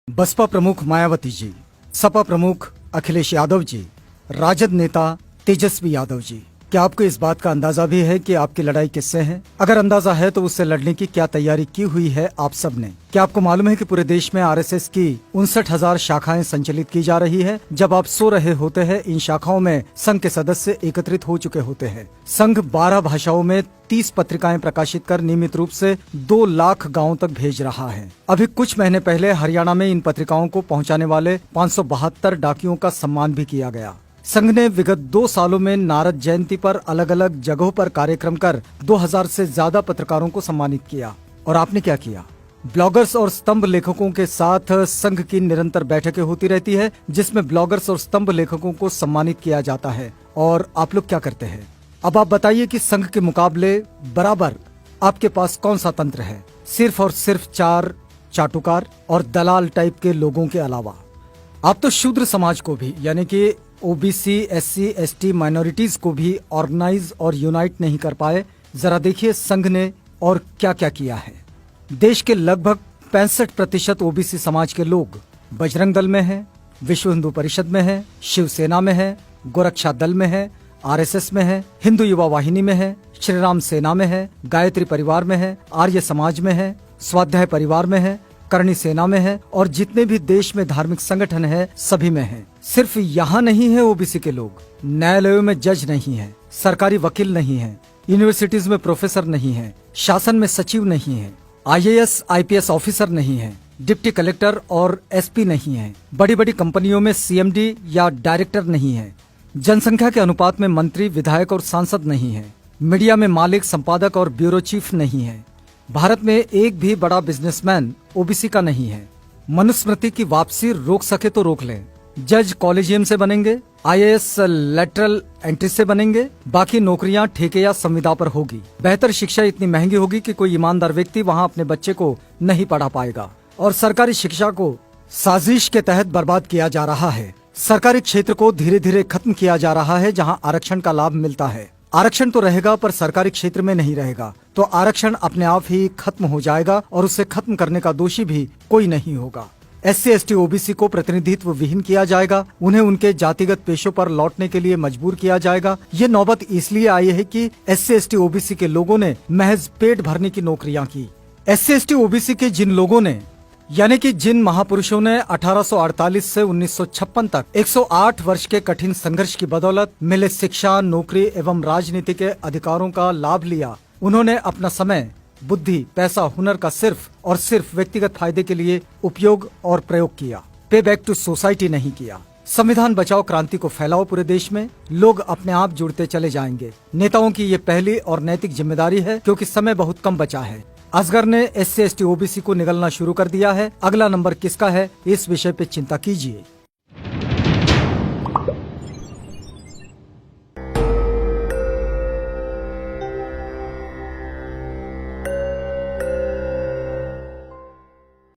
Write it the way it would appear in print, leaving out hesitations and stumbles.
बसपा प्रमुख मायावती जी, सपा प्रमुख अखिलेश यादव जी, राजद नेता तेजस्वी यादव जी, क्या आपको इस बात का अंदाजा भी है कि आपकी लड़ाई किससे है? अगर अंदाजा है तो उससे लड़ने की क्या तैयारी की हुई है आप सब ने? क्या आपको मालूम है कि पूरे देश में आरएसएस की 59,000 शाखाएं संचालित की जा रही है? जब आप सो रहे होते हैं, इन शाखाओं में संघ के सदस्य एकत्रित हो चुके होते हैं। संघ 12 भाषाओं में 30 पत्रिकाएं प्रकाशित कर नियमित रूप से 2 लाख गाँव तक भेज रहा है। अभी कुछ महीने पहले हरियाणा में इन पत्रिकाओं को पहुँचाने वाले 572 डाकियों का सम्मान भी किया गया। संघ ने विगत 2 सालों में नारद जयंती पर अलग अलग जगहों पर कार्यक्रम कर 2000 से ज्यादा पत्रकारों को सम्मानित किया। और आपने क्या किया? ब्लॉगर्स और स्तंभ लेखकों के साथ संघ की निरंतर बैठकें होती रहती है, जिसमें ब्लॉगर्स और स्तंभ लेखकों को सम्मानित किया जाता है। और आप लोग क्या करते हैं? अब आप बताइए कि संघ के मुकाबले बराबर आपके पास कौन सा तंत्र है? सिर्फ और सिर्फ 4 चाटुकार और दलाल टाइप के लोगों के अलावा। आप तो शूद्र समाज को भी, यानी कि ओबीसी, एससी, एसटी, माइनॉरिटीज को भी ऑर्गेनाइज और यूनाइट नहीं कर पाए। जरा देखिए संघ ने और क्या क्या किया है। देश के लगभग 65% ओबीसी समाज के लोग बजरंग दल में हैं, विश्व हिंदू परिषद में हैं, शिवसेना में हैं, गोरक्षा दल में हैं, आरएसएस में है, हिंदू युवा वाहिनी में है, श्री राम सेना में है, गायत्री परिवार में है, आर्य समाज में है, स्वाध्याय परिवार में है, करणी सेना में है और जितने भी देश में धार्मिक संगठन है सभी में है। सिर्फ यहाँ नहीं है ओबीसी के लोग, न्यायालयों में जज नहीं है, सरकारी वकील नहीं है, यूनिवर्सिटीज में प्रोफेसर नहीं है, शासन में सचिव नहीं है, आईएएस आईपीएस ऑफिसर नहीं है, डिप्टी कलेक्टर और एसपी नहीं है, बड़ी बड़ी कंपनियों में सीएमडी या डायरेक्टर नहीं है, जनसंख्या के अनुपात में मंत्री, विधायक और सांसद नहीं है, मीडिया में मालिक, संपादक और ब्यूरो चीफ नहीं है, भारत में एक भी बड़ा बिजनेसमैन ओबीसी का नहीं है, मनुस्मृति की वापसी रोक सके तो रोक लें, जज कॉलेजियम से बनेंगे, आईएएस लेटरल एंट्री से बनेंगे, बाकी नौकरियां ठेके या संविदा पर होगी, बेहतर शिक्षा इतनी महंगी होगी कि कोई ईमानदार व्यक्ति वहां अपने बच्चे को नहीं पढ़ा पाएगा और सरकारी शिक्षा को साजिश के तहत बर्बाद किया जा रहा है। सरकारी क्षेत्र को धीरे धीरे खत्म किया जा रहा है, जहाँ आरक्षण का लाभ मिलता है। आरक्षण तो रहेगा पर सरकारी क्षेत्र में नहीं रहेगा, तो आरक्षण अपने आप ही खत्म हो जाएगा और उसे खत्म करने का दोषी भी कोई नहीं होगा। एससी, एसटी, ओबीसी को प्रतिनिधित्व विहीन किया जाएगा, उन्हें उनके जातिगत पेशों पर लौटने के लिए मजबूर किया जाएगा। ये नौबत इसलिए आई है कि एससी, एसटी, ओबीसी के लोगों ने महज पेट भरने की नौकरियां की। एससी, एसटी, ओबीसी के जिन लोगों ने, यानी कि जिन महापुरुषों ने 1848 से 1956 तक 108 वर्ष के कठिन संघर्ष की बदौलत मिले शिक्षा, नौकरी एवं राजनीति के अधिकारों का लाभ लिया, उन्होंने अपना समय, बुद्धि, पैसा, हुनर का सिर्फ और सिर्फ व्यक्तिगत फायदे के लिए उपयोग और प्रयोग किया। पे बैक टू सोसाइटी नहीं किया। संविधान बचाओ क्रांति को फैलाओ पूरे देश में, लोग अपने आप जुड़ते चले जाएंगे। नेताओं की ये पहली और नैतिक जिम्मेदारी है, क्योंकि समय बहुत कम बचा है। असगर ने एससी, एसटी, ओबीसी को निगलना शुरू कर दिया है। अगला नंबर किसका है, इस विषय पे चिंता कीजिए।